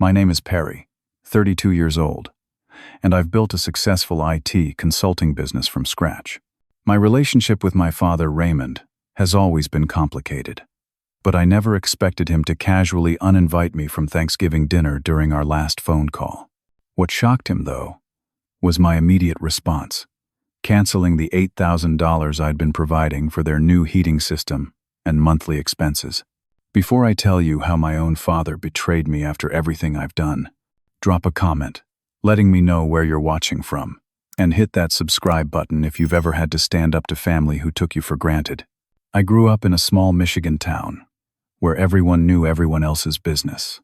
My name is Perry, 32 years old, and I've built a successful IT consulting business from scratch. My relationship with my father, Raymond, has always been complicated, but I never expected him to casually uninvite me from Thanksgiving dinner during our last phone call. What shocked him, though, was my immediate response, canceling the $8,000 I'd been providing for their new heating system and monthly expenses. Before I tell you how my own father betrayed me after everything I've done, drop a comment, letting me know where you're watching from, and hit that subscribe button if you've ever had to stand up to family who took you for granted. I grew up in a small Michigan town, where everyone knew everyone else's business.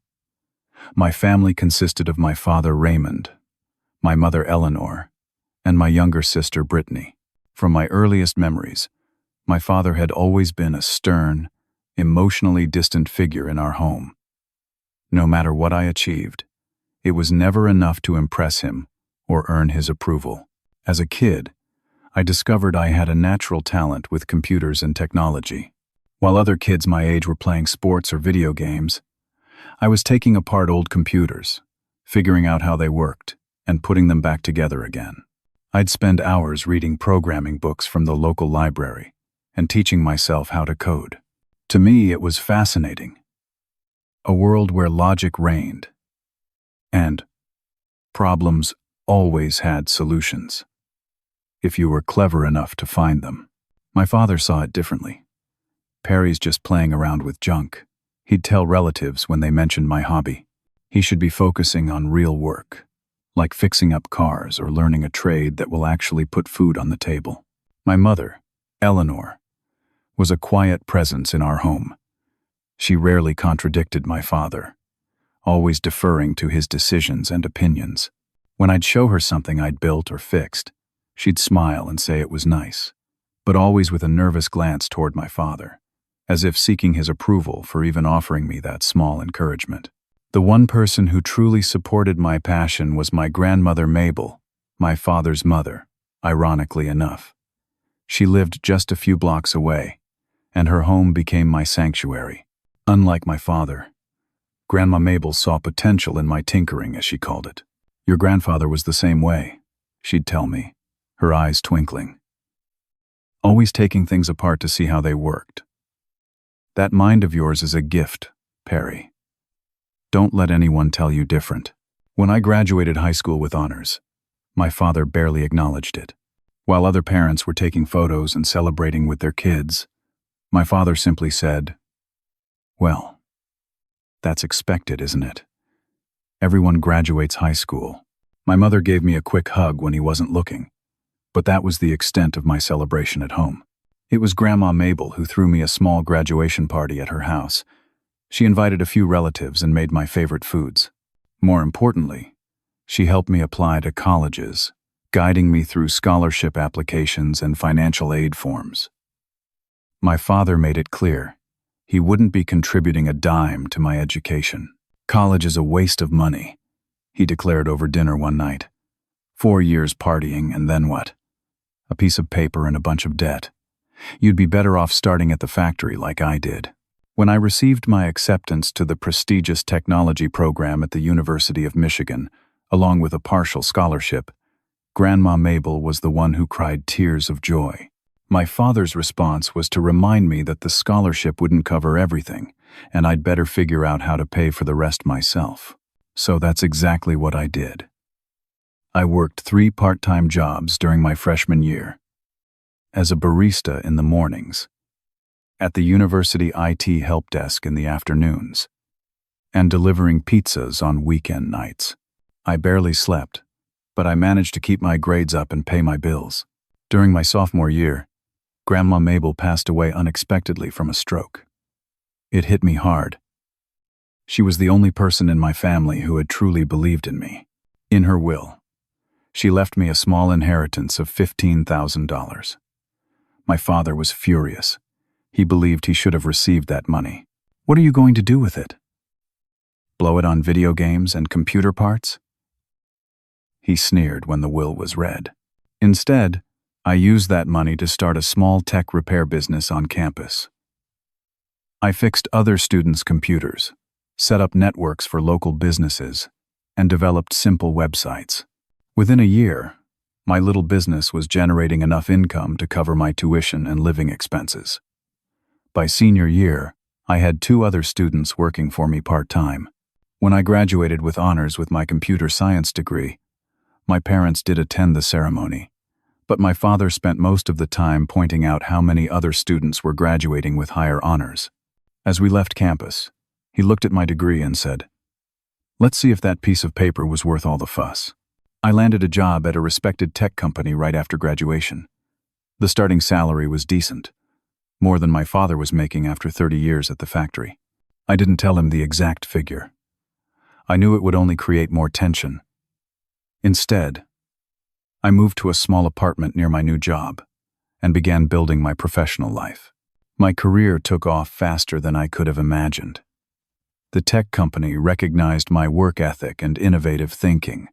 My family consisted of my father, Raymond, my mother, Eleanor, and my younger sister, Brittany. From my earliest memories, my father had always been a stern, emotionally distant figure in our home. No matter what I achieved, it was never enough to impress him or earn his approval. As a kid, I discovered I had a natural talent with computers and technology. While other kids my age were playing sports or video games, I was taking apart old computers, figuring out how they worked, and putting them back together again. I'd spend hours reading programming books from the local library and teaching myself how to code. To me, it was fascinating. A world where logic reigned, and problems always had solutions, if you were clever enough to find them. My father saw it differently. Perry's just playing around with junk. He'd tell relatives when they mentioned my hobby. He should be focusing on real work, like fixing up cars or learning a trade that will actually put food on the table. My mother, Eleanor, was a quiet presence in our home. She rarely contradicted my father, always deferring to his decisions and opinions. When I'd show her something I'd built or fixed, she'd smile and say it was nice, but always with a nervous glance toward my father, as if seeking his approval for even offering me that small encouragement. The one person who truly supported my passion was my grandmother Mabel, my father's mother, ironically enough. She lived just a few blocks away, and her home became my sanctuary. Unlike my father, Grandma Mabel saw potential in my tinkering, as she called it. Your grandfather was the same way, she'd tell me, her eyes twinkling. Always taking things apart to see how they worked. That mind of yours is a gift, Perry. Don't let anyone tell you different. When I graduated high school with honors, my father barely acknowledged it. While other parents were taking photos and celebrating with their kids, my father simply said, "Well, that's expected, isn't it? Everyone graduates high school." My mother gave me a quick hug when he wasn't looking, but that was the extent of my celebration at home. It was Grandma Mabel who threw me a small graduation party at her house. She invited a few relatives and made my favorite foods. More importantly, she helped me apply to colleges, guiding me through scholarship applications and financial aid forms. My father made it clear he wouldn't be contributing a dime to my education. "College is a waste of money," he declared over dinner one night. 4 years partying, and then what? A piece of paper and a bunch of debt. You'd be better off starting at the factory like I did. When I received my acceptance to the prestigious technology program at the University of Michigan, along with a partial scholarship, Grandma Mabel was the one who cried tears of joy. My father's response was to remind me that the scholarship wouldn't cover everything, and I'd better figure out how to pay for the rest myself. So that's exactly what I did. I worked 3 part-time jobs during my freshman year. As a barista in the mornings, at the university IT help desk in the afternoons, and delivering pizzas on weekend nights. I barely slept, but I managed to keep my grades up and pay my bills. During my sophomore year, Grandma Mabel passed away unexpectedly from a stroke. It hit me hard. She was the only person in my family who had truly believed in me. In her will, she left me a small inheritance of $15,000. My father was furious. He believed he should have received that money. "What are you going to do with it? Blow it on video games and computer parts?" He sneered when the will was read. Instead, I used that money to start a small tech repair business on campus. I fixed other students' computers, set up networks for local businesses, and developed simple websites. Within a year, my little business was generating enough income to cover my tuition and living expenses. By senior year, I had 2 other students working for me part-time. When I graduated with honors with my computer science degree, my parents did attend the ceremony, but my father spent most of the time pointing out how many other students were graduating with higher honors. As we left campus, he looked at my degree and said, "Let's see if that piece of paper was worth all the fuss." I landed a job at a respected tech company right after graduation. The starting salary was decent, more than my father was making after 30 years at the factory. I didn't tell him the exact figure. I knew it would only create more tension. Instead, I moved to a small apartment near my new job and began building my professional life. My career took off faster than I could have imagined. The tech company recognized my work ethic and innovative thinking,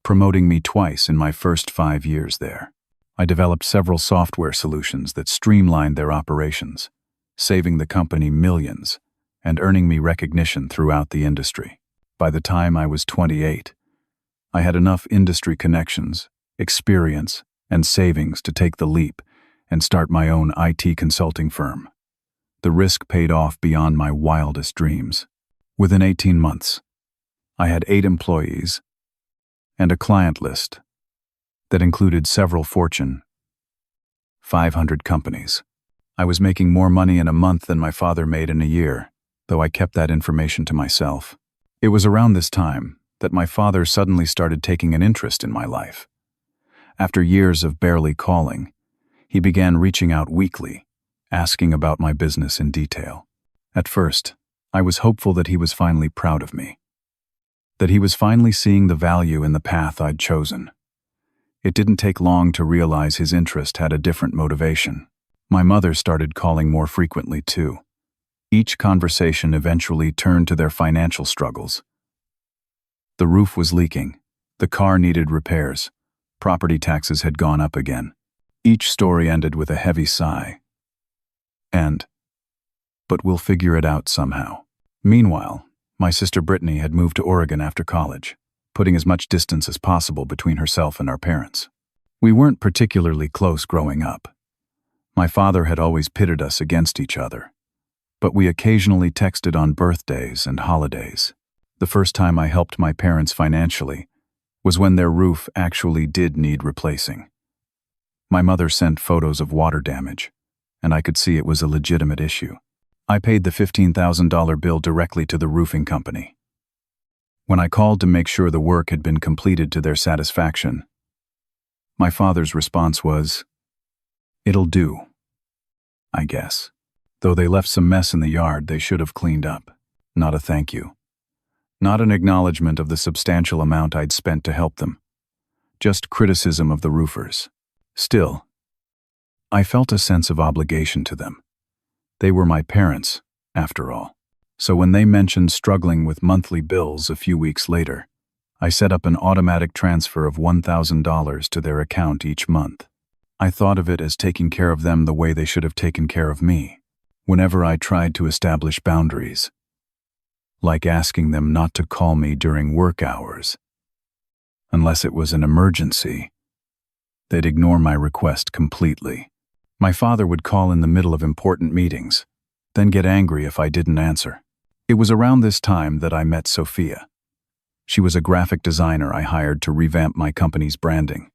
promoting me twice in my first 5 years there. I developed several software solutions that streamlined their operations, saving the company millions and earning me recognition throughout the industry. By the time I was 28, I had enough industry connections, experience, and savings to take the leap and start my own IT consulting firm. The risk paid off beyond my wildest dreams. Within 18 months, I had 8 employees and a client list that included several Fortune 500 companies. I was making more money in a month than my father made in a year, though I kept that information to myself. It was around this time that my father suddenly started taking an interest in my life. After years of barely calling, he began reaching out weekly, asking about my business in detail. At first, I was hopeful that he was finally proud of me, that he was finally seeing the value in the path I'd chosen. It didn't take long to realize his interest had a different motivation. My mother started calling more frequently too. Each conversation eventually turned to their financial struggles. The roof was leaking, the car needed repairs, property taxes had gone up again. Each story ended with a heavy sigh. But we'll figure it out somehow. Meanwhile, my sister Brittany had moved to Oregon after college, putting as much distance as possible between herself and our parents. We weren't particularly close growing up. My father had always pitted us against each other, but we occasionally texted on birthdays and holidays. The first time I helped my parents financially was when their roof actually did need replacing. My mother sent photos of water damage, and I could see it was a legitimate issue. I paid the $15,000 bill directly to the roofing company. When I called to make sure the work had been completed to their satisfaction, my father's response was, "It'll do, I guess." Though they left some mess in the yard they should have cleaned up. Not a thank you. Not an acknowledgement of the substantial amount I'd spent to help them. Just criticism of the roofers. Still, I felt a sense of obligation to them. They were my parents, after all. So when they mentioned struggling with monthly bills a few weeks later, I set up an automatic transfer of $1,000 to their account each month. I thought of it as taking care of them the way they should have taken care of me. Whenever I tried to establish boundaries, like asking them not to call me during work hours, unless it was an emergency, they'd ignore my request completely. My father would call in the middle of important meetings, then get angry if I didn't answer. It was around this time that I met Sophia. She was a graphic designer I hired to revamp my company's branding,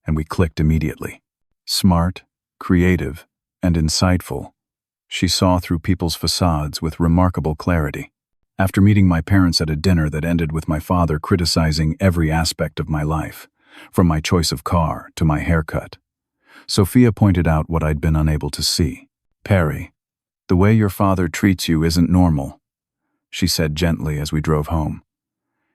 and we clicked immediately. Smart, creative, and insightful, she saw through people's facades with remarkable clarity. After meeting my parents at a dinner that ended with my father criticizing every aspect of my life, from my choice of car to my haircut, Sophia pointed out what I'd been unable to see. "Perry, the way your father treats you isn't normal," she said gently as we drove home.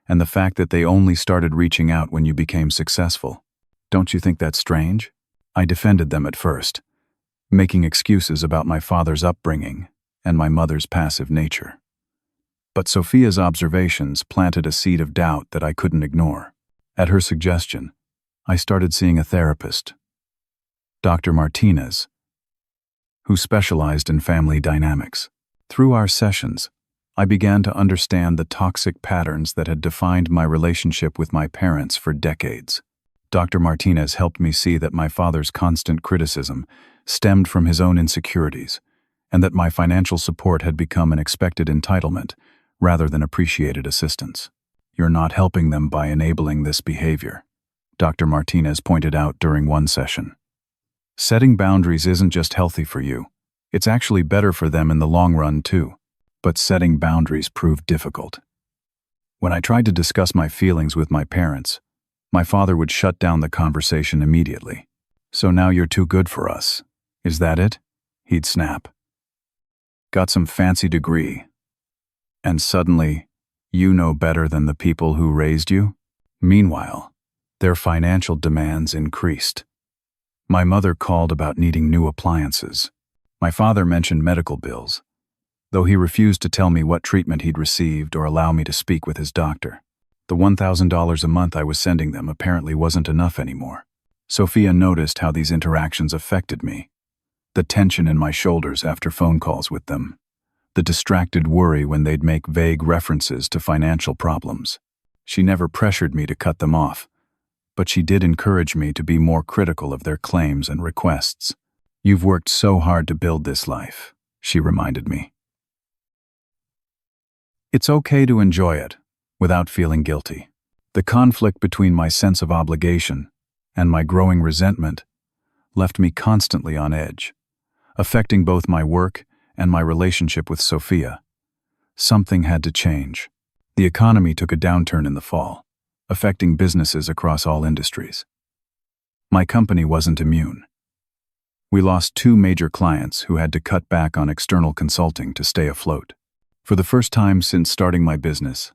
"And the fact that they only started reaching out when you became successful. Don't you think that's strange?" I defended them at first, making excuses about my father's upbringing and my mother's passive nature. But Sophia's observations planted a seed of doubt that I couldn't ignore. At her suggestion, I started seeing a therapist, Dr. Martinez, who specialized in family dynamics. Through our sessions, I began to understand the toxic patterns that had defined my relationship with my parents for decades. Dr. Martinez helped me see that my father's constant criticism stemmed from his own insecurities, and that my financial support had become an expected entitlement rather than appreciated assistance. "You're not helping them by enabling this behavior," Dr. Martinez pointed out during one session. "Setting boundaries isn't just healthy for you, it's actually better for them in the long run too." But setting boundaries proved difficult. When I tried to discuss my feelings with my parents, my father would shut down the conversation immediately. "So now you're too good for us. Is that it?" he'd snap. "Got some fancy degree. And suddenly, you know better than the people who raised you?" Meanwhile, their financial demands increased. My mother called about needing new appliances. My father mentioned medical bills, though he refused to tell me what treatment he'd received or allow me to speak with his doctor. The $1,000 a month I was sending them apparently wasn't enough anymore. Sophia noticed how these interactions affected me. The tension in my shoulders after phone calls with them. The distracted worry when they'd make vague references to financial problems. She never pressured me to cut them off, but she did encourage me to be more critical of their claims and requests. "You've worked so hard to build this life," she reminded me. It's okay to enjoy it, without feeling guilty. The conflict between my sense of obligation and my growing resentment left me constantly on edge, affecting both my work and my relationship with Sophia. Something had to change. The economy took a downturn in the fall, affecting businesses across all industries. My company wasn't immune. We lost 2 major clients who had to cut back on external consulting to stay afloat. For the first time since starting my business,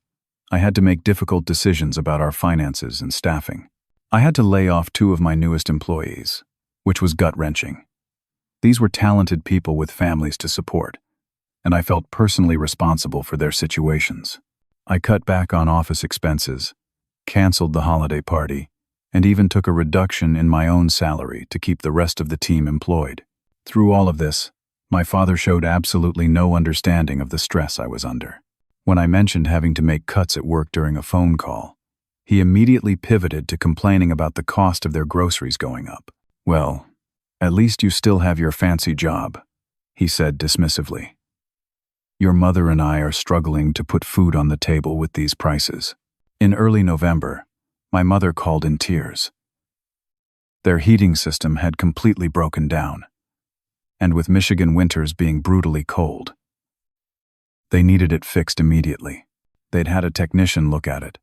I had to make difficult decisions about our finances and staffing. I had to lay off 2 of my newest employees, which was gut-wrenching. These were talented people with families to support, and I felt personally responsible for their situations. I cut back on office expenses, canceled the holiday party, and even took a reduction in my own salary to keep the rest of the team employed. Through all of this, my father showed absolutely no understanding of the stress I was under. When I mentioned having to make cuts at work during a phone call, he immediately pivoted to complaining about the cost of their groceries going up. "Well, at least you still have your fancy job," he said dismissively. "Your mother and I are struggling to put food on the table with these prices." In early November, my mother called in tears. Their heating system had completely broken down, and with Michigan winters being brutally cold, they needed it fixed immediately. They'd had a technician look at it,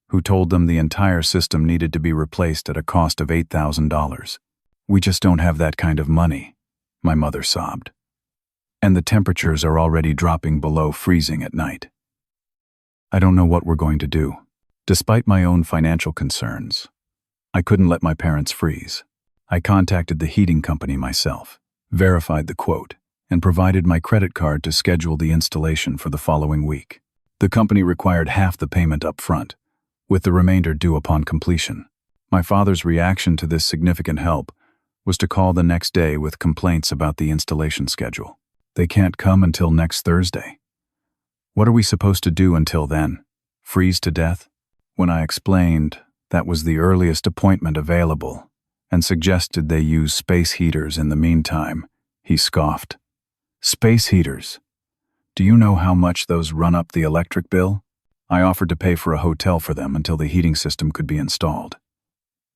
who told them the entire system needed to be replaced at a cost of $8,000. "We just don't have that kind of money," my mother sobbed. "And the temperatures are already dropping below freezing at night. I don't know what we're going to do." Despite my own financial concerns, I couldn't let my parents freeze. I contacted the heating company myself, verified the quote, and provided my credit card to schedule the installation for the following week. The company required half the payment up front, with the remainder due upon completion. My father's reaction to this significant help was to call the next day with complaints about the installation schedule. "They can't come until next Thursday. What are we supposed to do until then? Freeze to death?" When I explained that was the earliest appointment available and suggested they use space heaters in the meantime, he scoffed. "Space heaters? Do you know how much those run up the electric bill?" I offered to pay for a hotel for them until the heating system could be installed.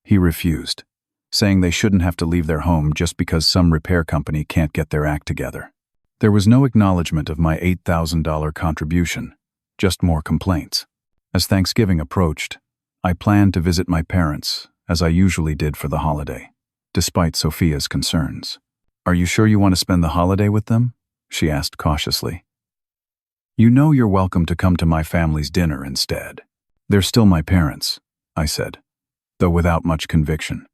He refused, saying they shouldn't have to leave their home just because some repair company can't get their act together. There was no acknowledgement of my $8,000 contribution, just more complaints. As Thanksgiving approached, I planned to visit my parents, as I usually did for the holiday, despite Sophia's concerns. "Are you sure you want to spend the holiday with them?" she asked cautiously. "You know you're welcome to come to my family's dinner instead. They're still my parents," I said, though without much conviction.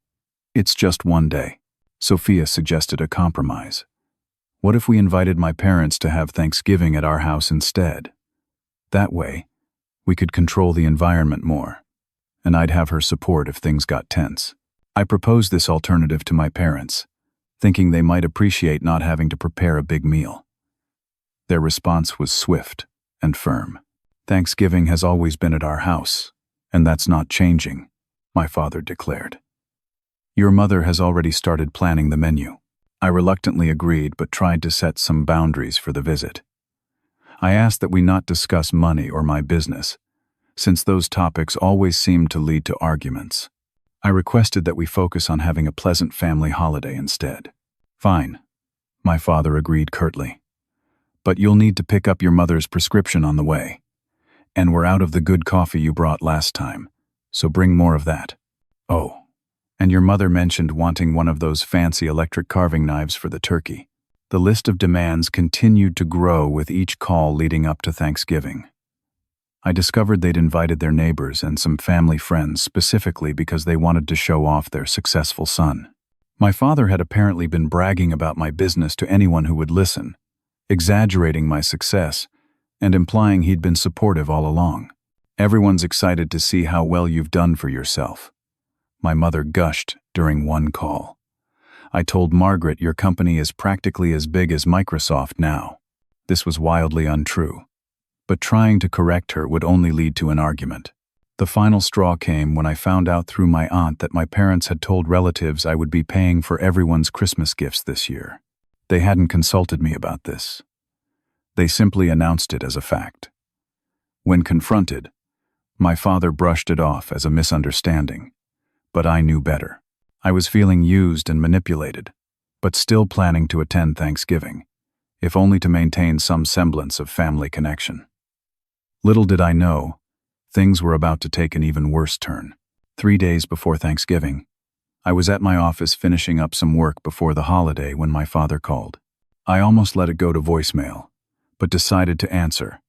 "It's just one day." Sophia suggested a compromise. "What if we invited my parents to have Thanksgiving at our house instead? That way, we could control the environment more, and I'd have her support if things got tense." I proposed this alternative to my parents, thinking they might appreciate not having to prepare a big meal. Their response was swift and firm. "Thanksgiving has always been at our house, and that's not changing," my father declared. "Your mother has already started planning the menu." I reluctantly agreed but tried to set some boundaries for the visit. I asked that we not discuss money or my business, since those topics always seemed to lead to arguments. I requested that we focus on having a pleasant family holiday instead. "Fine," my father agreed curtly. "But you'll need to pick up your mother's prescription on the way. And we're out of the good coffee you brought last time, so bring more of that. Oh, and your mother mentioned wanting one of those fancy electric carving knives for the turkey." The list of demands continued to grow with each call leading up to Thanksgiving. I discovered they'd invited their neighbors and some family friends specifically because they wanted to show off their successful son. My father had apparently been bragging about my business to anyone who would listen, exaggerating my success and implying he'd been supportive all along. "Everyone's excited to see how well you've done for yourself," my mother gushed during one call. "I told Margaret your company is practically as big as Microsoft now." This was wildly untrue, but trying to correct her would only lead to an argument. The final straw came when I found out through my aunt that my parents had told relatives I would be paying for everyone's Christmas gifts this year. They hadn't consulted me about this. They simply announced it as a fact. When confronted, my father brushed it off as a misunderstanding, but I knew better. I was feeling used and manipulated, but still planning to attend Thanksgiving, if only to maintain some semblance of family connection. Little did I know, things were about to take an even worse turn. 3 days before Thanksgiving, I was at my office finishing up some work before the holiday when my father called. I almost let it go to voicemail, but decided to answer,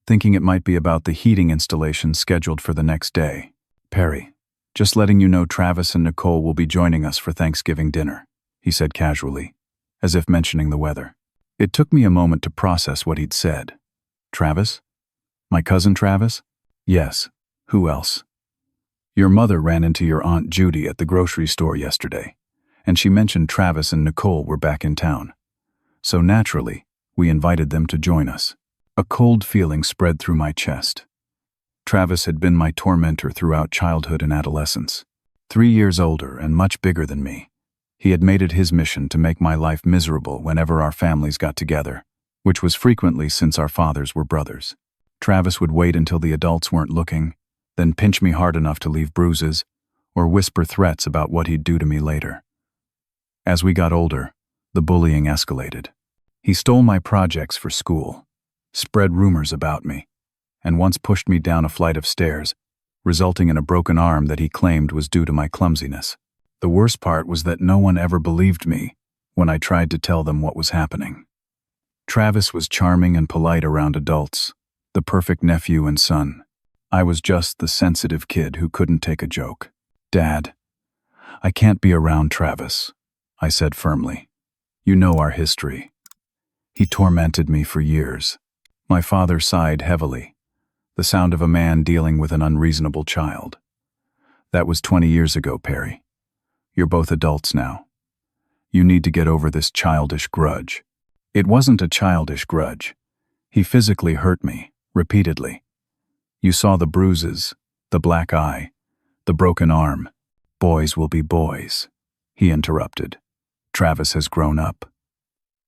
thinking it might be about the heating installation scheduled for the next day. "Perry, just letting you know Travis and Nicole will be joining us for Thanksgiving dinner," he said casually, as if mentioning the weather. It took me a moment to process what he'd said. "Travis? My cousin Travis?" "Yes. Who else?" "Your mother ran into your Aunt Judy at the grocery store yesterday, and she mentioned Travis and Nicole were back in town. So naturally, we invited them to join us." A cold feeling spread through my chest. Travis had been my tormentor throughout childhood and adolescence. 3 years older and much bigger than me, he had made it his mission to make my life miserable whenever our families got together, which was frequently since our fathers were brothers. Travis would wait until the adults weren't looking, then pinch me hard enough to leave bruises, or whisper threats about what he'd do to me later. As we got older, the bullying escalated. He stole my projects for school, spread rumors about me, and once pushed me down a flight of stairs, resulting in a broken arm that he claimed was due to my clumsiness. The worst part was that no one ever believed me when I tried to tell them what was happening. Travis was charming and polite around adults, the perfect nephew and son. I was just the sensitive kid who couldn't take a joke. "Dad, I can't be around Travis," I said firmly. "You know our history. He tormented me for years." My father sighed heavily, the sound of a man dealing with an unreasonable child. "That was 20 years ago, Perry. You're both adults now. You need to get over this childish grudge." It wasn't a childish grudge. He physically hurt me, repeatedly. "You saw the bruises, the black eye, the broken arm. Boys will be boys," he interrupted. "Travis has grown up.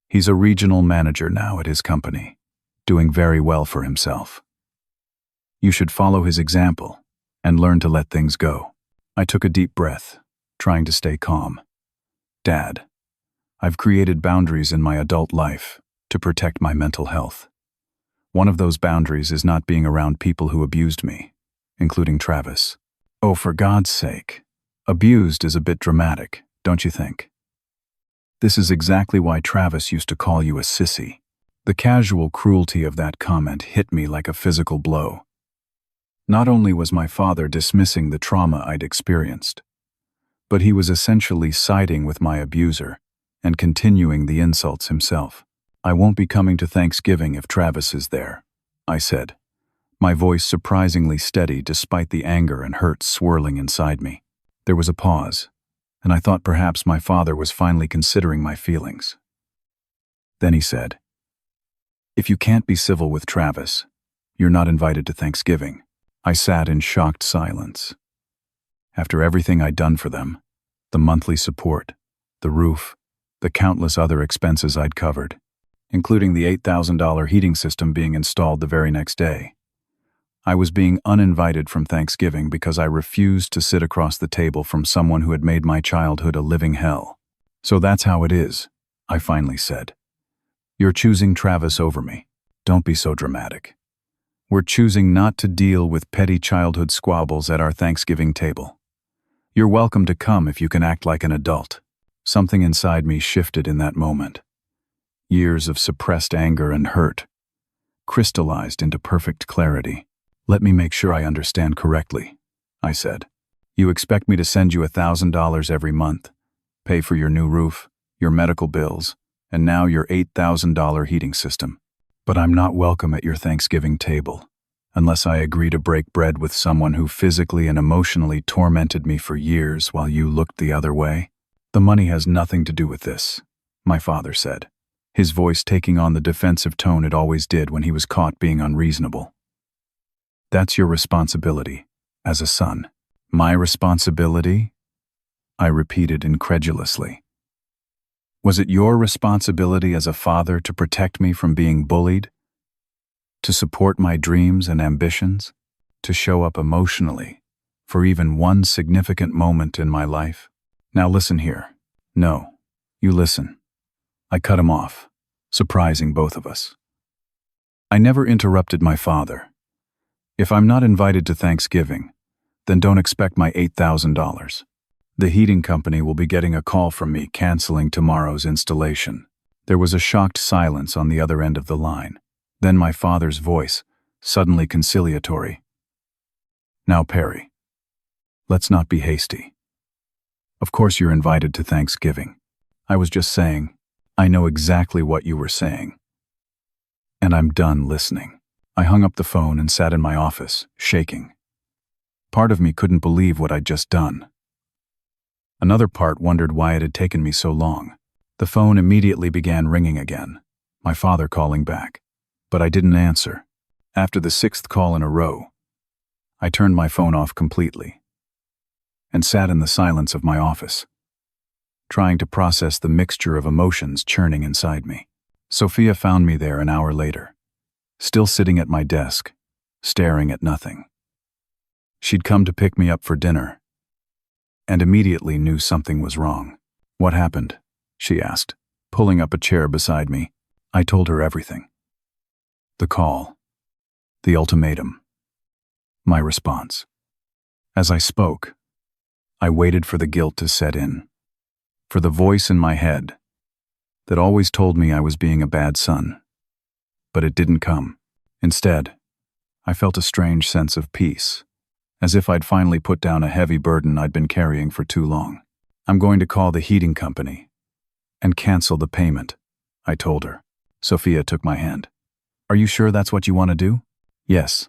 He's a regional manager now at his company, doing very well for himself. You should follow his example and learn to let things go." I took a deep breath, trying to stay calm. "Dad, I've created boundaries in my adult life to protect my mental health. One of those boundaries is not being around people who abused me, including Travis." "Oh, for God's sake. Abused is a bit dramatic, don't you think? This is exactly why Travis used to call you a sissy." The casual cruelty of that comment hit me like a physical blow. Not only was my father dismissing the trauma I'd experienced, but he was essentially siding with my abuser and continuing the insults himself. "I won't be coming to Thanksgiving if Travis is there," I said, my voice surprisingly steady despite the anger and hurt swirling inside me. There was a pause, and I thought perhaps my father was finally considering my feelings. Then he said, "If you can't be civil with Travis, "You're not invited to Thanksgiving." I sat in shocked silence. After everything I'd done for them, the monthly support, the roof, the countless other expenses I'd covered, including the $8,000 heating system being installed the very next day, I was being uninvited from Thanksgiving because I refused to sit across the table from someone who had made my childhood a living hell. "So that's how it is," I finally said. "You're choosing Travis over me. Don't be so dramatic. We're choosing not to deal with petty childhood squabbles at our Thanksgiving table. You're welcome to come if you can act like an adult." Something inside me shifted in that moment. Years of suppressed anger and hurt crystallized into perfect clarity. "Let me make sure I understand correctly," I said. "You expect me to send you $1,000 every month, pay for your new roof, your medical bills, and now your $8,000 heating system. But I'm not welcome at your Thanksgiving table unless I agree to break bread with someone who physically and emotionally tormented me for years while you looked the other way." "The money has nothing to do with this," my father said, his voice taking on the defensive tone it always did when he was caught being unreasonable. "That's your responsibility as a son." "My responsibility?" I repeated incredulously. "Was it your responsibility as a father to protect me from being bullied? To support my dreams and ambitions? To show up emotionally for even one significant moment in my life? Now listen here." "No, you listen." I cut him off, surprising both of us. I never interrupted my father. "If I'm not invited to Thanksgiving, then don't expect my $8,000. The heating company will be getting a call from me canceling tomorrow's installation." There was a shocked silence on the other end of the line. Then my father's voice, suddenly conciliatory. "Now, Perry, let's not be hasty. Of course you're invited to Thanksgiving. I was just saying, I know exactly what you were saying. And I'm done listening." I hung up the phone and sat in my office, shaking. Part of me couldn't believe what I'd just done. Another part wondered why it had taken me so long. The phone immediately began ringing again, my father calling back. But I didn't answer. After the 6th call in a row, I turned my phone off completely and sat in the silence of my office, trying to process the mixture of emotions churning inside me. Sophia found me there an hour later, still sitting at my desk, staring at nothing. She'd come to pick me up for dinner, and immediately knew something was wrong. "What happened?" she asked, pulling up a chair beside me. I told her everything. The call, the ultimatum, my response. As I spoke, I waited for the guilt to set in, for the voice in my head that always told me I was being a bad son. But it didn't come. Instead, I felt a strange sense of peace, as if I'd finally put down a heavy burden I'd been carrying for too long. "I'm going to call the heating company and cancel the payment," I told her. Sophia took my hand. "Are you sure that's what you want to do?" "Yes,"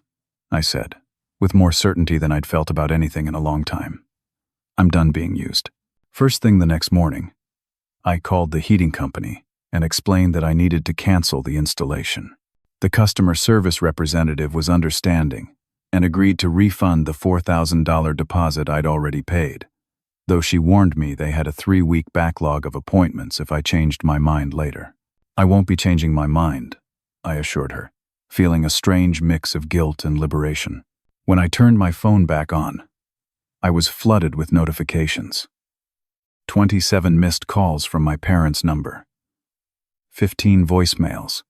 I said, with more certainty than I'd felt about anything in a long time. "I'm done being used." First thing the next morning, I called the heating company and explained that I needed to cancel the installation. The customer service representative was understanding and agreed to refund the $4,000 deposit I'd already paid, though she warned me they had a 3-week backlog of appointments if I changed my mind later. "I won't be changing my mind," I assured her, feeling a strange mix of guilt and liberation. When I turned my phone back on, I was flooded with notifications. 27 missed calls from my parents' number, 15 voicemails,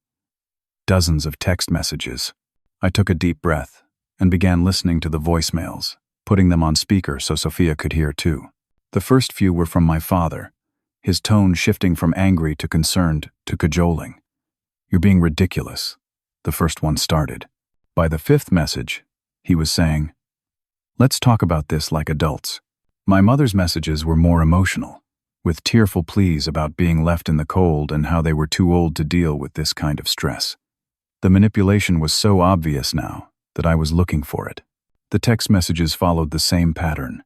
dozens of text messages. I took a deep breath and began listening to the voicemails, putting them on speaker so Sophia could hear too. The first few were from my father, his tone shifting from angry to concerned to cajoling. "You're being ridiculous," the first one started. By the 5th message, he was saying, "Let's talk about this like adults." My mother's messages were more emotional, with tearful pleas about being left in the cold and how they were too old to deal with this kind of stress. The manipulation was so obvious now that I was looking for it. The text messages followed the same pattern,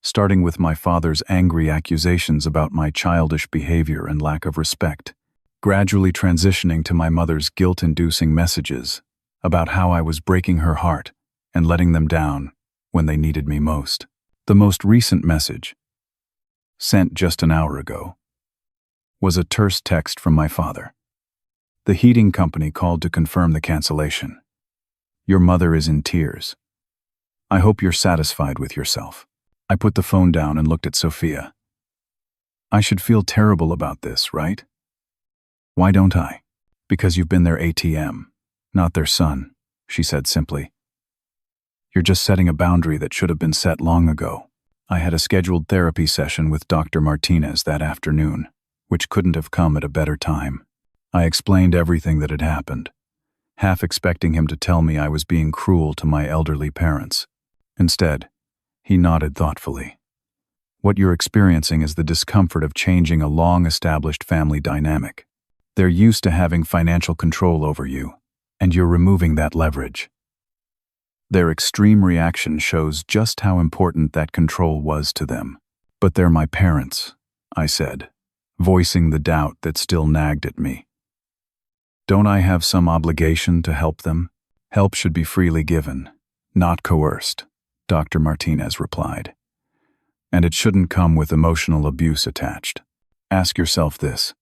starting with my father's angry accusations about my childish behavior and lack of respect, gradually transitioning to my mother's guilt-inducing messages about how I was breaking her heart and letting them down when they needed me most. The most recent message, sent just an hour ago, was a terse text from my father. The heating company called to confirm the cancellation. Your mother is in tears. I hope you're satisfied with yourself. I put the phone down and looked at Sophia. I should feel terrible about this, right? Why don't I? Because you've been their ATM, not their son, she said simply. You're just setting a boundary that should have been set long ago. I had a scheduled therapy session with Dr. Martinez that afternoon, which couldn't have come at a better time. I explained everything that had happened, half expecting him to tell me I was being cruel to my elderly parents. Instead, he nodded thoughtfully. What you're experiencing is the discomfort of changing a long-established family dynamic. They're used to having financial control over you, and you're removing that leverage. Their extreme reaction shows just how important that control was to them. But they're my parents, I said, voicing the doubt that still nagged at me. Don't I have some obligation to help them? Help should be freely given, not coerced, Dr. Martinez replied. And it shouldn't come with emotional abuse attached. Ask yourself this.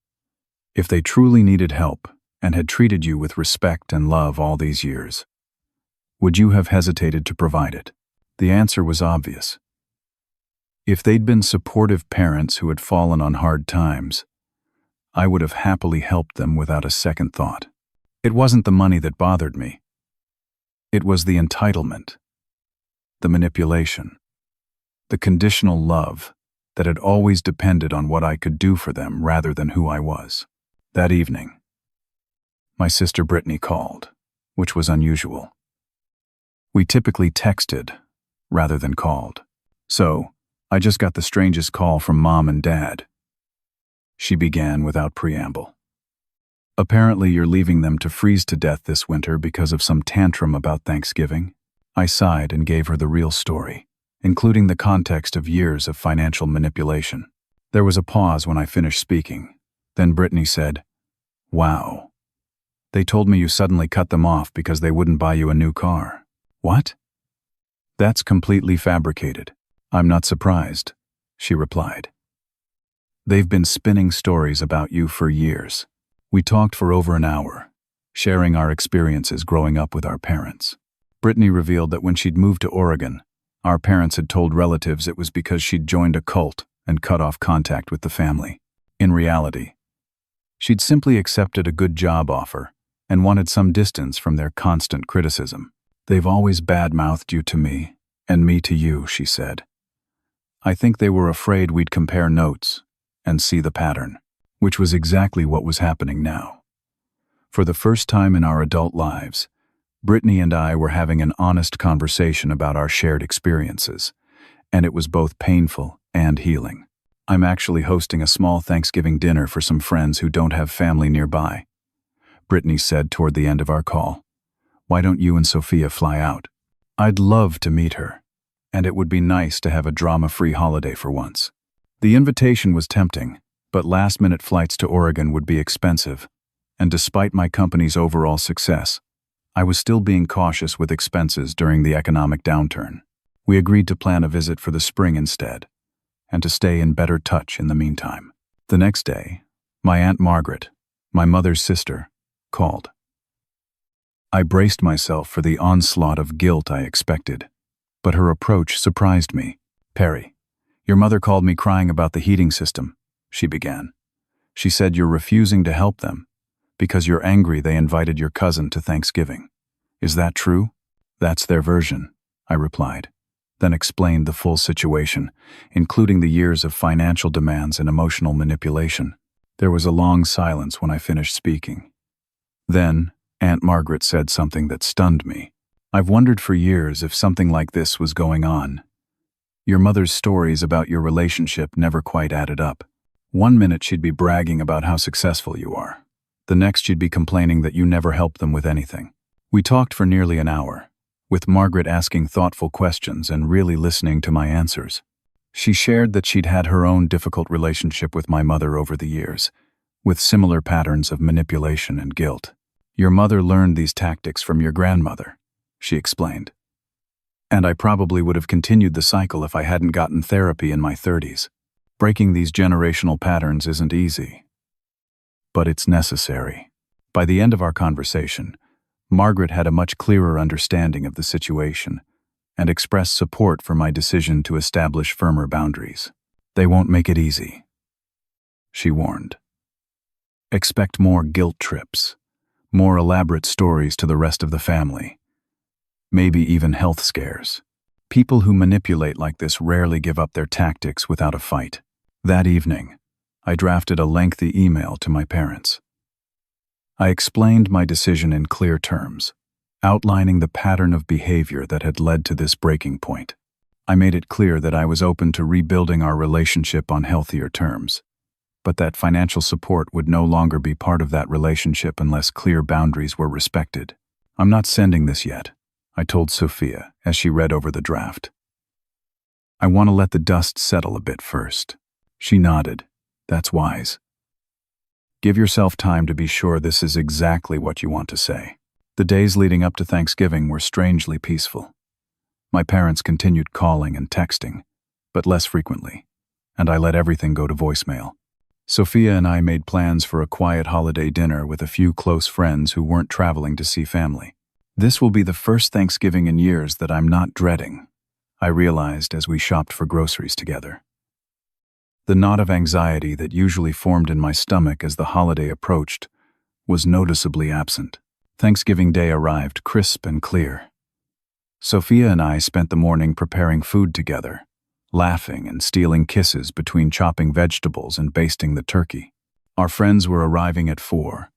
If they truly needed help and had treated you with respect and love all these years, would you have hesitated to provide it? The answer was obvious. If they'd been supportive parents who had fallen on hard times, I would have happily helped them without a second thought. It wasn't the money that bothered me. It was the entitlement, the manipulation, the conditional love that had always depended on what I could do for them rather than who I was. That evening, my sister Brittany called, which was unusual. We typically texted rather than called, so I just got the strangest call from Mom and Dad. She began without preamble. Apparently you're leaving them to freeze to death this winter because of some tantrum about Thanksgiving. I sighed and gave her the real story, including the context of years of financial manipulation. There was a pause when I finished speaking. Then Brittany said, "Wow. They told me you suddenly cut them off because they wouldn't buy you a new car." "What?" "That's completely fabricated. I'm not surprised," she replied. "They've been spinning stories about you for years." We talked for over an hour, sharing our experiences growing up with our parents. Brittany revealed that when she'd moved to Oregon, our parents had told relatives it was because she'd joined a cult and cut off contact with the family. In reality, she'd simply accepted a good job offer and wanted some distance from their constant criticism. "They've always bad-mouthed you to me, and me to you," she said. "I think they were afraid we'd compare notes and see the pattern," which was exactly what was happening now. For the first time in our adult lives, Brittany and I were having an honest conversation about our shared experiences, and it was both painful and healing. "I'm actually hosting a small Thanksgiving dinner for some friends who don't have family nearby," Brittany said toward the end of our call. "Why don't you and Sophia fly out? I'd love to meet her, and it would be nice to have a drama-free holiday for once." The invitation was tempting, but last-minute flights to Oregon would be expensive, and despite my company's overall success, I was still being cautious with expenses during the economic downturn. We agreed to plan a visit for the spring instead, and to stay in better touch in the meantime. The next day, my Aunt Margaret, my mother's sister, called. I braced myself for the onslaught of guilt I expected, but her approach surprised me. "Perry, your mother called me crying about the heating system," she began. "She said you're refusing to help them because you're angry they invited your cousin to Thanksgiving. Is that true?" "That's their version," I replied, then explained the full situation, including the years of financial demands and emotional manipulation. There was a long silence when I finished speaking. Then, Aunt Margaret said something that stunned me. "I've wondered for years if something like this was going on. Your mother's stories about your relationship never quite added up. One minute she'd be bragging about how successful you are. The next she'd be complaining that you never helped them with anything." We talked for nearly an hour, with Margaret asking thoughtful questions and really listening to my answers. She shared that she'd had her own difficult relationship with my mother over the years, with similar patterns of manipulation and guilt. Your mother learned these tactics from your grandmother, she explained. And I probably would have continued the cycle if I hadn't gotten therapy in my 30s. Breaking these generational patterns isn't easy, but it's necessary. By the end of our conversation, Margaret had a much clearer understanding of the situation and expressed support for my decision to establish firmer boundaries. They won't make it easy, she warned. Expect more guilt trips, more elaborate stories to the rest of the family, maybe even health scares. People who manipulate like this rarely give up their tactics without a fight. That evening, I drafted a lengthy email to my parents. I explained my decision in clear terms, outlining the pattern of behavior that had led to this breaking point. I made it clear that I was open to rebuilding our relationship on healthier terms, but that financial support would no longer be part of that relationship unless clear boundaries were respected. I'm not sending this yet, I told Sophia as she read over the draft. I want to let the dust settle a bit first. She nodded. That's wise. Give yourself time to be sure this is exactly what you want to say. The days leading up to Thanksgiving were strangely peaceful. My parents continued calling and texting, but less frequently, and I let everything go to voicemail. Sophia and I made plans for a quiet holiday dinner with a few close friends who weren't traveling to see family. This will be the first Thanksgiving in years that I'm not dreading, I realized as we shopped for groceries together. The knot of anxiety that usually formed in my stomach as the holiday approached was noticeably absent. Thanksgiving Day arrived crisp and clear. Sophia and I spent the morning preparing food together, laughing and stealing kisses between chopping vegetables and basting the turkey. Our friends were arriving at 4,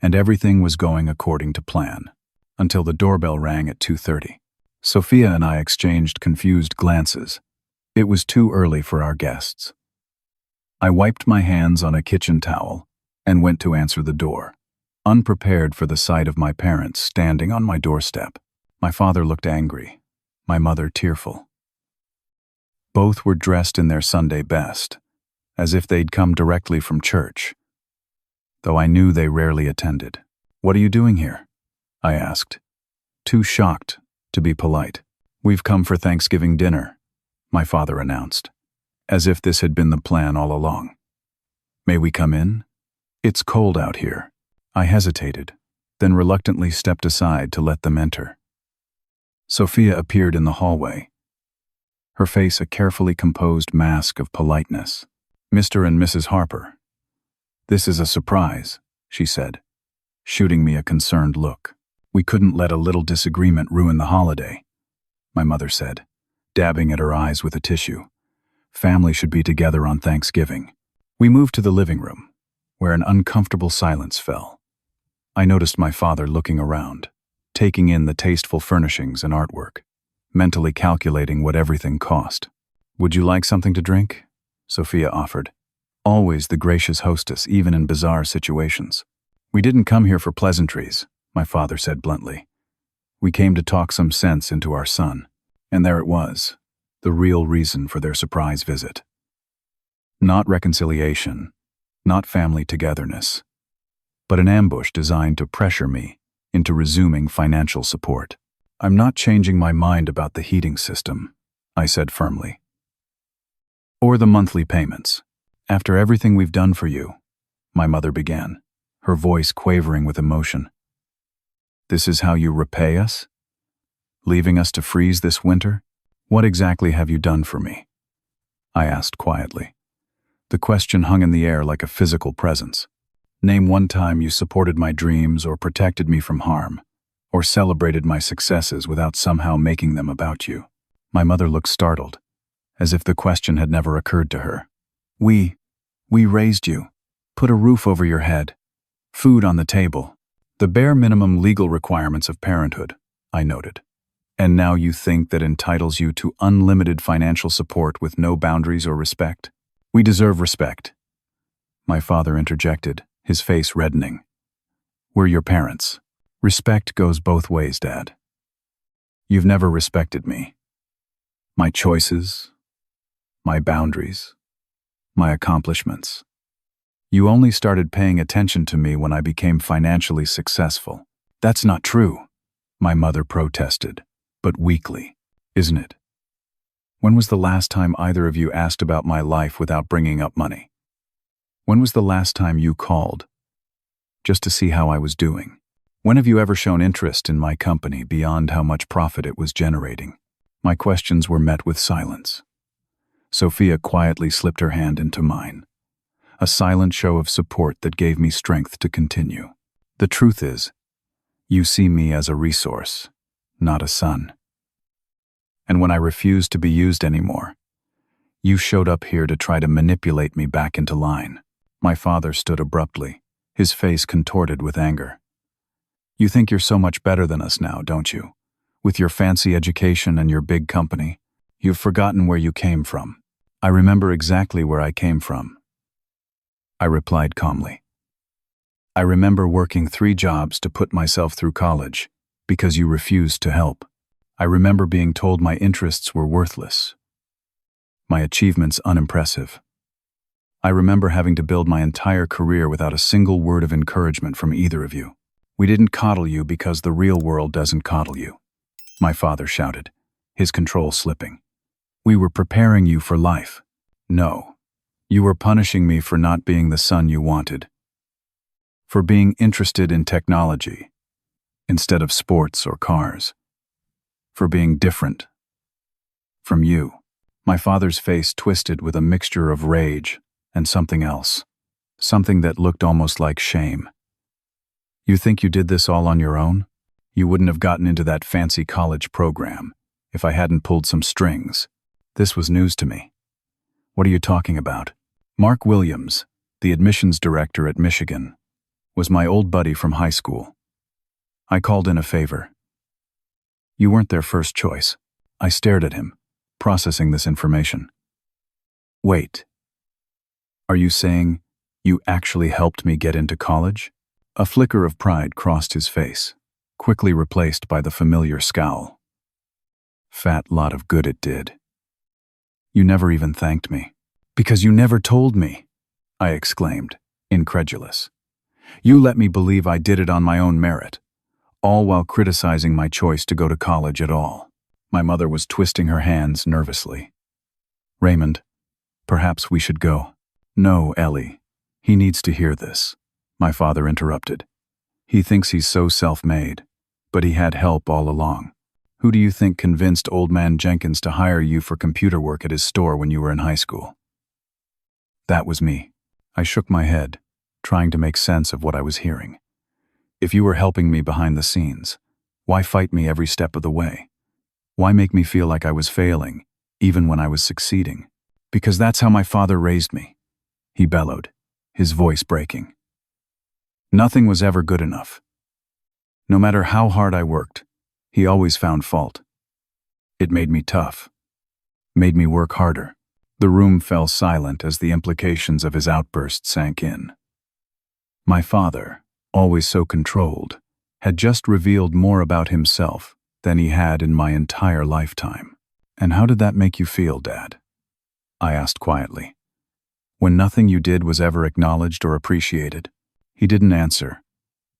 and everything was going according to plan, until the doorbell rang at 2:30. Sophia and I exchanged confused glances. It was too early for our guests. I wiped my hands on a kitchen towel and went to answer the door, unprepared for the sight of my parents standing on my doorstep. My father looked angry, my mother tearful. Both were dressed in their Sunday best, as if they'd come directly from church, though I knew they rarely attended. "What are you doing here?" I asked, too shocked to be polite. "We've come for Thanksgiving dinner," my father announced, as if this had been the plan all along. "May we come in? It's cold out here." I hesitated, then reluctantly stepped aside to let them enter. Sophia appeared in the hallway, her face a carefully composed mask of politeness. "Mr. and Mrs. Harper, this is a surprise," she said, shooting me a concerned look. "We couldn't let a little disagreement ruin the holiday," my mother said, dabbing at her eyes with a tissue. "Family should be together on Thanksgiving." We moved to the living room, where an uncomfortable silence fell. I noticed my father looking around, taking in the tasteful furnishings and artwork, mentally calculating what everything cost. "Would you like something to drink?" Sophia offered, always the gracious hostess even in bizarre situations. "We didn't come here for pleasantries," my father said bluntly. "We came to talk some sense into our son." And there it was, the real reason for their surprise visit. Not reconciliation, not family togetherness, but an ambush designed to pressure me into resuming financial support. "I'm not changing my mind about the heating system," I said firmly. "Or the monthly payments. After everything we've done for you," my mother began, her voice quavering with emotion. "This is how you repay us? Leaving us to freeze this winter? What exactly have you done for me?" I asked quietly. The question hung in the air like a physical presence. "Name one time you supported my dreams or protected me from harm, or celebrated my successes without somehow making them about you." My mother looked startled, as if the question had never occurred to her. We raised you, put a roof over your head, food on the table, the bare minimum legal requirements of parenthood," I noted. "And now you think that entitles you to unlimited financial support with no boundaries or respect?" "We deserve respect," my father interjected, his face reddening. "We're your parents. Respect goes both ways, Dad. You've never respected me. My choices, my boundaries, my accomplishments. You only started paying attention to me when I became financially successful. That's not true, my mother protested, but weakly. Isn't it? When was the last time either of you asked about my life without bringing up money? When was the last time you called just to see how I was doing? When have you ever shown interest in my company beyond how much profit it was generating? My questions were met with silence. Sophia quietly slipped her hand into mine, a silent show of support that gave me strength to continue. The truth is, you see me as a resource, not a son. And when I refused to be used anymore, you showed up here to try to manipulate me back into line. My father stood abruptly, his face contorted with anger. You think you're so much better than us now, don't you? With your fancy education and your big company, you've forgotten where you came from. I remember exactly where I came from, I replied calmly. I remember working 3 jobs to put myself through college because you refused to help. I remember being told my interests were worthless, my achievements unimpressive. I remember having to build my entire career without a single word of encouragement from either of you. We didn't coddle you because the real world doesn't coddle you, my father shouted, his control slipping. We were preparing you for life. No, you were punishing me for not being the son you wanted, for being interested in technology instead of sports or cars, for being different from you. My father's face twisted with a mixture of rage and something else, something that looked almost like shame. You think you did this all on your own? You wouldn't have gotten into that fancy college program if I hadn't pulled some strings. This was news to me. What are you talking about? Mark Williams, the admissions director at Michigan, was my old buddy from high school. I called in a favor. You weren't their first choice. I stared at him, processing this information. Wait. Are you saying you actually helped me get into college? A flicker of pride crossed his face, quickly replaced by the familiar scowl. Fat lot of good it did. You never even thanked me. Because you never told me, I exclaimed, incredulous. You let me believe I did it on my own merit, all while criticizing my choice to go to college at all. My mother was twisting her hands nervously. Raymond, perhaps we should go. No, Ellie. He needs to hear this, my father interrupted. He thinks he's so self-made, but he had help all along. Who do you think convinced old man Jenkins to hire you for computer work at his store when you were in high school? That was me. I shook my head, trying to make sense of what I was hearing. If you were helping me behind the scenes, why fight me every step of the way? Why make me feel like I was failing, even when I was succeeding? Because that's how my father raised me, he bellowed, his voice breaking. Nothing was ever good enough. No matter how hard I worked, he always found fault. It made me tough, made me work harder. The room fell silent as the implications of his outburst sank in. My father, always so controlled, had just revealed more about himself than he had in my entire lifetime. And how did that make you feel, Dad? I asked quietly. When nothing you did was ever acknowledged or appreciated? He didn't answer,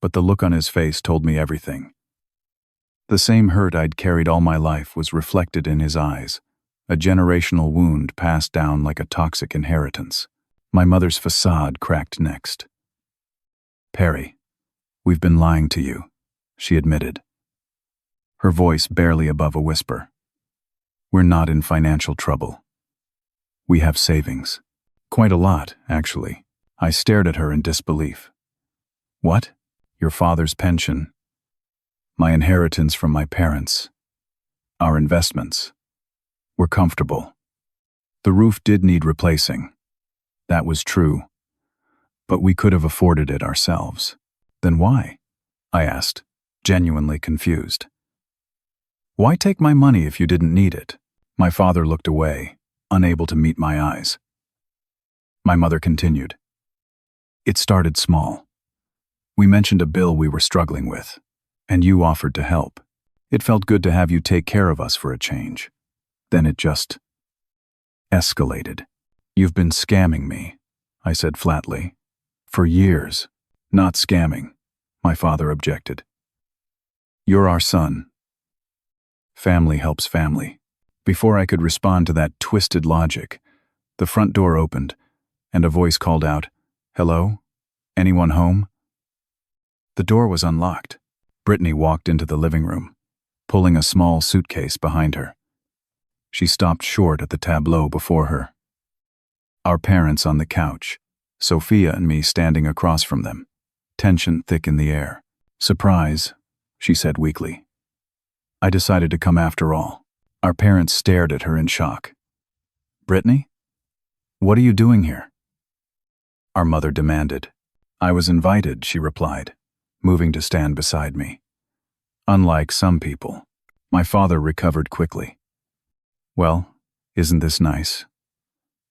but the look on his face told me everything. The same hurt I'd carried all my life was reflected in his eyes, a generational wound passed down like a toxic inheritance. My mother's facade cracked next. Perry, we've been lying to you, she admitted, her voice barely above a whisper. We're not in financial trouble. We have savings. Quite a lot, actually. I stared at her in disbelief. What? Your father's pension? My inheritance from my parents? Our investments? We're comfortable. The roof did need replacing. That was true. But we could have afforded it ourselves. Then why? I asked, genuinely confused. Why take my money if you didn't need it? My father looked away, unable to meet my eyes. My mother continued. It started small. We mentioned a bill we were struggling with, and you offered to help. It felt good to have you take care of us for a change. Then it just escalated. You've been scamming me, I said flatly. For years. Not scamming, my father objected. You're our son. Family helps family. Before I could respond to that twisted logic, the front door opened, and a voice called out, "Hello? Anyone home?" The door was unlocked. Brittany walked into the living room, pulling a small suitcase behind her. She stopped short at the tableau before her. Our parents on the couch, Sophia and me standing across from them, tension thick in the air. "Surprise," she said weakly. "I decided to come after all." Our parents stared at her in shock. "Brittany? What are you doing here?" Our mother demanded. "I was invited," she replied, moving to stand beside me. Unlike some people, my father recovered quickly. "Well, isn't this nice?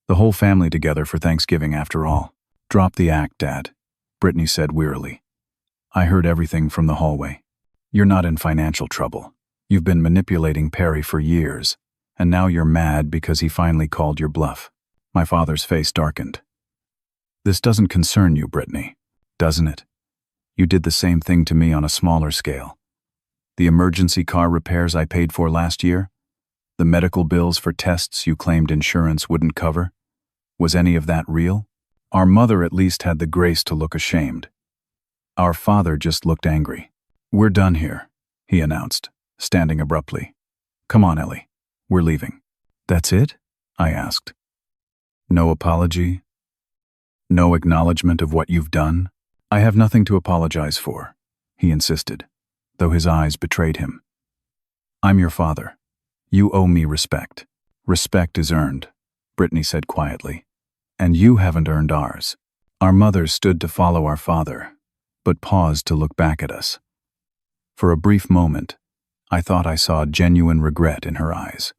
The whole family together for Thanksgiving after all." "Drop the act, Dad," Brittany said wearily. "I heard everything from the hallway. You're not in financial trouble. You've been manipulating Perry for years, and now you're mad because he finally called your bluff." My father's face darkened. "This doesn't concern you, Brittany, doesn't it? You did the same thing to me on a smaller scale. The emergency car repairs I paid for last year? The medical bills for tests you claimed insurance wouldn't cover? Was any of that real?" Our mother at least had the grace to look ashamed. Our father just looked angry. "We're done here," he announced, standing abruptly. "Come on, Ellie. We're leaving." "That's it?" I asked. "No apology? No acknowledgement of what you've done?" "I have nothing to apologize for," he insisted, though his eyes betrayed him. "I'm your father. You owe me respect." "Respect is earned," Brittany said quietly. "And you haven't earned ours." Our mother stood to follow our father, but paused to look back at us. For a brief moment, I thought I saw genuine regret in her eyes.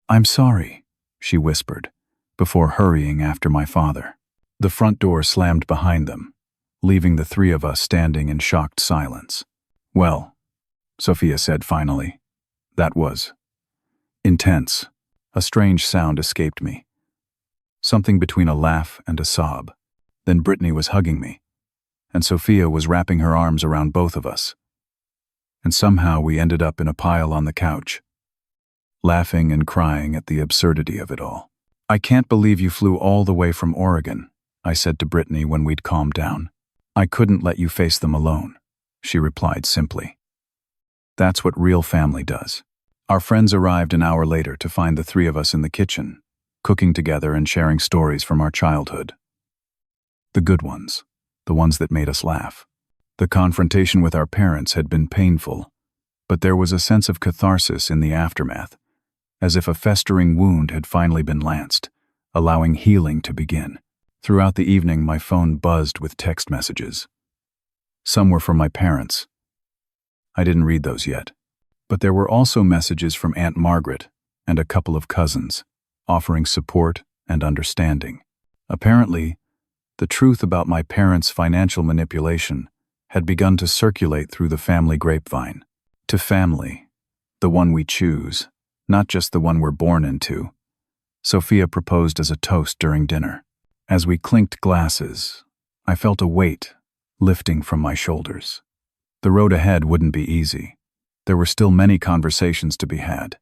"I'm sorry," she whispered, before hurrying after my father. The front door slammed behind them, leaving the three of us standing in shocked silence. "Well," Sophia said finally, "that was intense." A strange sound escaped me. Something between a laugh and a sob. Then Brittany was hugging me, and Sophia was wrapping her arms around both of us. And somehow we ended up in a pile on the couch, laughing and crying at the absurdity of it all. "I can't believe you flew all the way from Oregon," I said to Brittany when we'd calmed down. "I couldn't let you face them alone," she replied simply. "That's what real family does." Our friends arrived an hour later to find the three of us in the kitchen, cooking together and sharing stories from our childhood. The good ones, the ones that made us laugh. The confrontation with our parents had been painful, but there was a sense of catharsis in the aftermath, as if a festering wound had finally been lanced, allowing healing to begin. Throughout the evening, my phone buzzed with text messages. Some were from my parents. I didn't read those yet, but there were also messages from Aunt Margaret and a couple of cousins, offering support and understanding. Apparently, the truth about my parents' financial manipulation had begun to circulate through the family grapevine. To family, the one we choose, not just the one we're born into, Sophia proposed as a toast during dinner. As we clinked glasses, I felt a weight lifting from my shoulders. The road ahead wouldn't be easy. There were still many conversations to be had,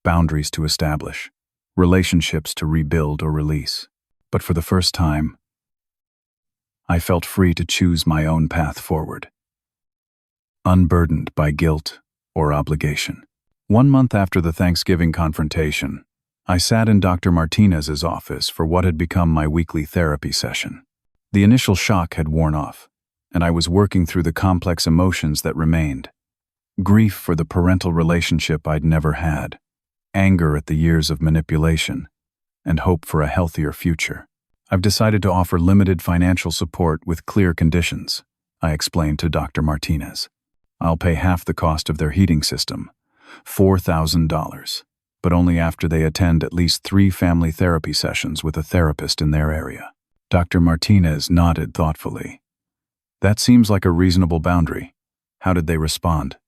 boundaries to establish, relationships to rebuild or release. But for the first time, I felt free to choose my own path forward, unburdened by guilt or obligation. 1 month after the Thanksgiving confrontation, I sat in Dr. Martinez's office for what had become my weekly therapy session. The initial shock had worn off, and I was working through the complex emotions that remained. Grief for the parental relationship I'd never had, anger at the years of manipulation, and hope for a healthier future. "I've decided to offer limited financial support with clear conditions," I explained to Dr. Martinez. "I'll pay half the cost of their heating system, $4,000, but only after they attend at least 3 family therapy sessions with a therapist in their area." Dr. Martinez nodded thoughtfully. "That seems like a reasonable boundary." "How did they respond?"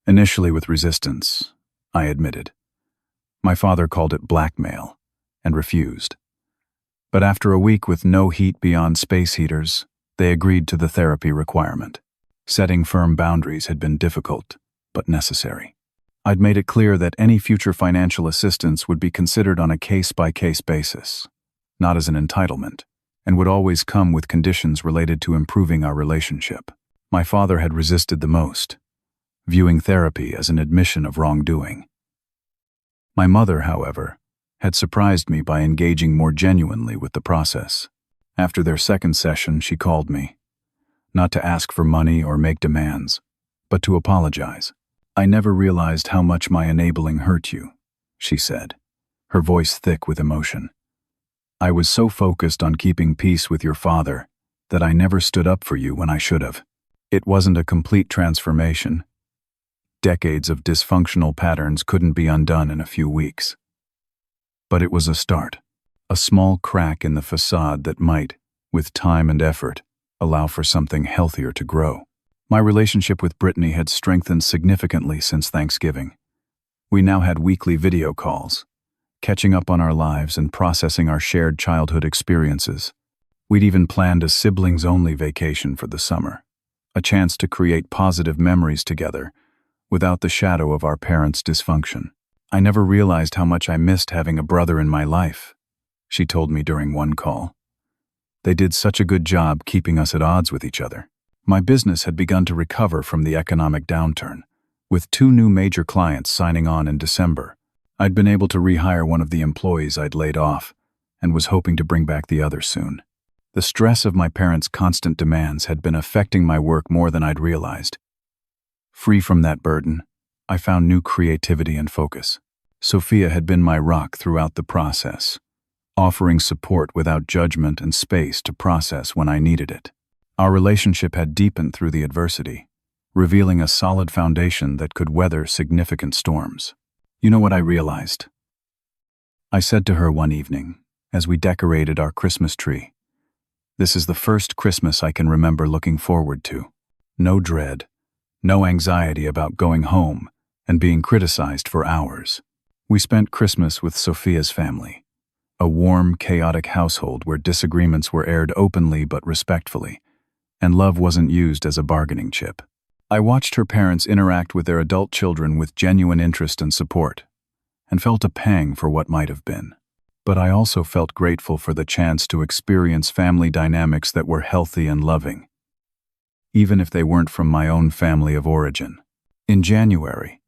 "Initially with resistance," I admitted. My father called it blackmail and refused. But after a week with no heat beyond space heaters, they agreed to the therapy requirement. Setting firm boundaries had been difficult, but necessary. I'd made it clear that any future financial assistance would be considered on a case-by-case basis, not as an entitlement, and would always come with conditions related to improving our relationship. My father had resisted the most, viewing therapy as an admission of wrongdoing. My mother, however, had surprised me by engaging more genuinely with the process. After their second session, she called me, not to ask for money or make demands, but to apologize. "I never realized how much my enabling hurt you," she said, her voice thick with emotion. "I was so focused on keeping peace with your father that I never stood up for you when I should have." It wasn't a complete transformation. Decades of dysfunctional patterns couldn't be undone in a few weeks. But it was a start, a small crack in the facade that might, with time and effort, allow for something healthier to grow. My relationship with Brittany had strengthened significantly since Thanksgiving. We now had weekly video calls, catching up on our lives and processing our shared childhood experiences. We'd even planned a siblings-only vacation for the summer, a chance to create positive memories together without the shadow of our parents' dysfunction. "I never realized how much I missed having a brother in my life," she told me during one call. "They did such a good job keeping us at odds with each other." My business had begun to recover from the economic downturn, with 2 new major clients signing on in December. I'd been able to rehire one of the employees I'd laid off, and was hoping to bring back the other soon. The stress of my parents' constant demands had been affecting my work more than I'd realized. Free from that burden, I found new creativity and focus. Sophia had been my rock throughout the process, offering support without judgment and space to process when I needed it. Our relationship had deepened through the adversity, revealing a solid foundation that could weather significant storms. "You know what I realized?" I said to her one evening, as we decorated our Christmas tree. "This is the first Christmas I can remember looking forward to. No dread, no anxiety about going home and being criticized for hours." We spent Christmas with Sophia's family, a warm, chaotic household where disagreements were aired openly but respectfully, and love wasn't used as a bargaining chip. I watched her parents interact with their adult children with genuine interest and support, and felt a pang for what might have been. But I also felt grateful for the chance to experience family dynamics that were healthy and loving, even if they weren't from my own family of origin. In January,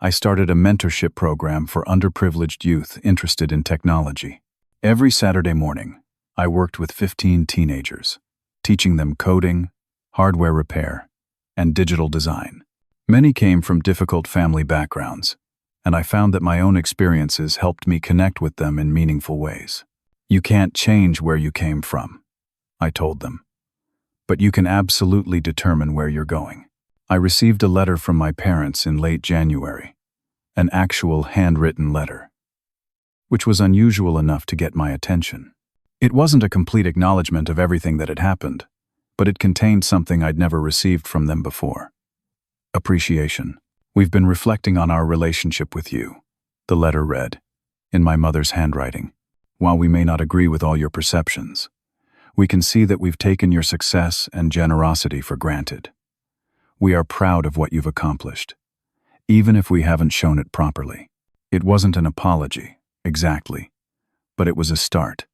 I started a mentorship program for underprivileged youth interested in technology. Every Saturday morning, I worked with 15 teenagers, teaching them coding, hardware repair, and digital design. Many came from difficult family backgrounds, and I found that my own experiences helped me connect with them in meaningful ways. "You can't change where you came from," I told them, "but you can absolutely determine where you're going." I received a letter from my parents in late January, an actual handwritten letter, which was unusual enough to get my attention. It wasn't a complete acknowledgement of everything that had happened, but it contained something I'd never received from them before. "Appreciation. We've been reflecting on our relationship with you," the letter read, in my mother's handwriting. "While we may not agree with all your perceptions, we can see that we've taken your success and generosity for granted. We are proud of what you've accomplished, even if we haven't shown it properly." It wasn't an apology, exactly, but it was a start.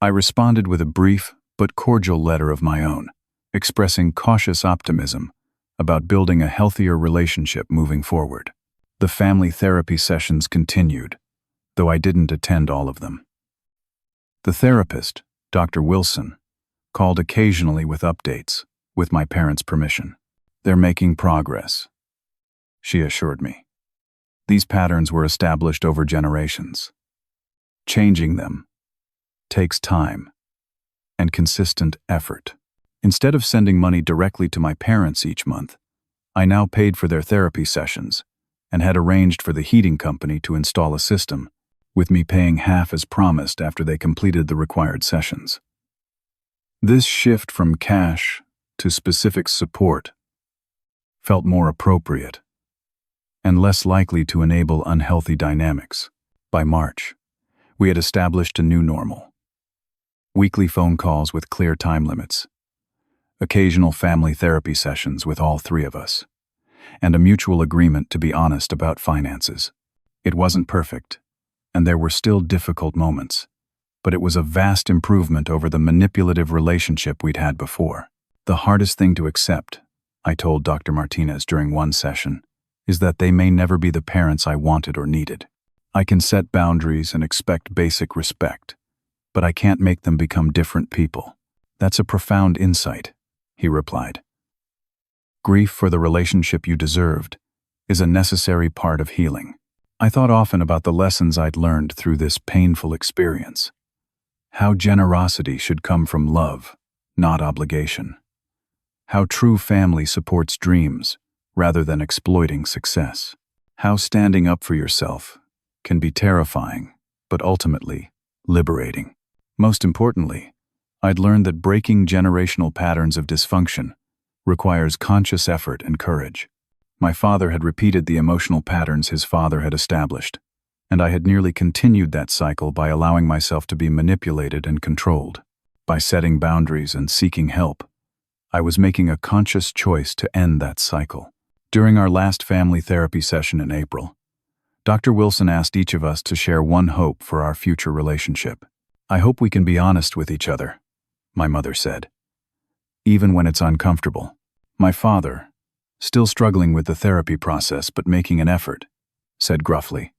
I responded with a brief but cordial letter of my own, expressing cautious optimism about building a healthier relationship moving forward. The family therapy sessions continued, though I didn't attend all of them. The therapist, Dr. Wilson, called occasionally with updates, with my parents' permission. "They're making progress," she assured me. These patterns were established over generations. Changing them takes time and consistent effort. Instead of sending money directly to my parents each month, I now paid for their therapy sessions and had arranged for the heating company to install a system, with me paying half as promised after they completed the required sessions. This shift from cash to specific support felt more appropriate and less likely to enable unhealthy dynamics. By March, we had established a new normal. Weekly phone calls with clear time limits. Occasional family therapy sessions with all three of us. And a mutual agreement to be honest about finances. It wasn't perfect, and there were still difficult moments, but it was a vast improvement over the manipulative relationship we'd had before. The hardest thing to accept, I told Dr. Martinez during one session, is that they may never be the parents I wanted or needed. I can set boundaries and expect basic respect, but I can't make them become different people. That's a profound insight, he replied. Grief for the relationship you deserved is a necessary part of healing. I thought often about the lessons I'd learned through this painful experience. How generosity should come from love, not obligation. How true family supports dreams rather than exploiting success. How standing up for yourself can be terrifying, but ultimately liberating. Most importantly, I'd learned that breaking generational patterns of dysfunction requires conscious effort and courage. My father had repeated the emotional patterns his father had established, and I had nearly continued that cycle by allowing myself to be manipulated and controlled. By setting boundaries and seeking help, I was making a conscious choice to end that cycle. During our last family therapy session in April, Dr. Wilson asked each of us to share one hope for our future relationship. "I hope we can be honest with each other," my mother said. "Even when it's uncomfortable." My father, still struggling with the therapy process but making an effort, said gruffly,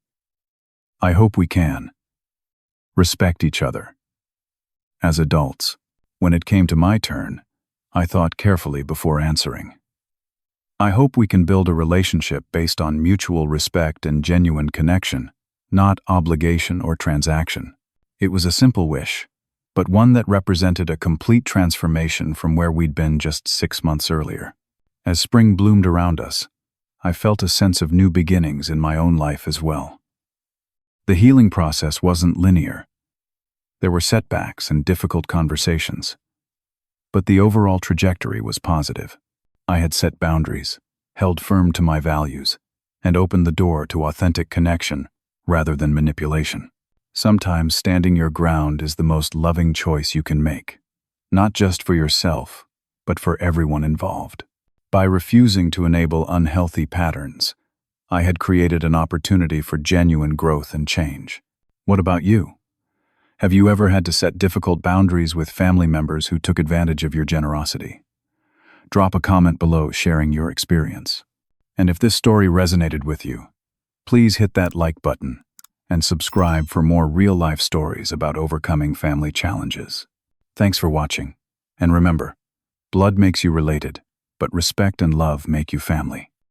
"I hope we can respect each other." As adults, when it came to my turn, I thought carefully before answering. I hope we can build a relationship based on mutual respect and genuine connection, not obligation or transaction. It was a simple wish, but one that represented a complete transformation from where we'd been just 6 months earlier. As spring bloomed around us, I felt a sense of new beginnings in my own life as well. The healing process wasn't linear. There were setbacks and difficult conversations, but the overall trajectory was positive. I had set boundaries, held firm to my values, and opened the door to authentic connection rather than manipulation. Sometimes standing your ground is the most loving choice you can make, not just for yourself, but for everyone involved. By refusing to enable unhealthy patterns, I had created an opportunity for genuine growth and change. What about you? Have you ever had to set difficult boundaries with family members who took advantage of your generosity? Drop a comment below sharing your experience. And if this story resonated with you, please hit that like button and subscribe for more real-life stories about overcoming family challenges. Thanks for watching, and remember, blood makes you related, but respect and love make you family.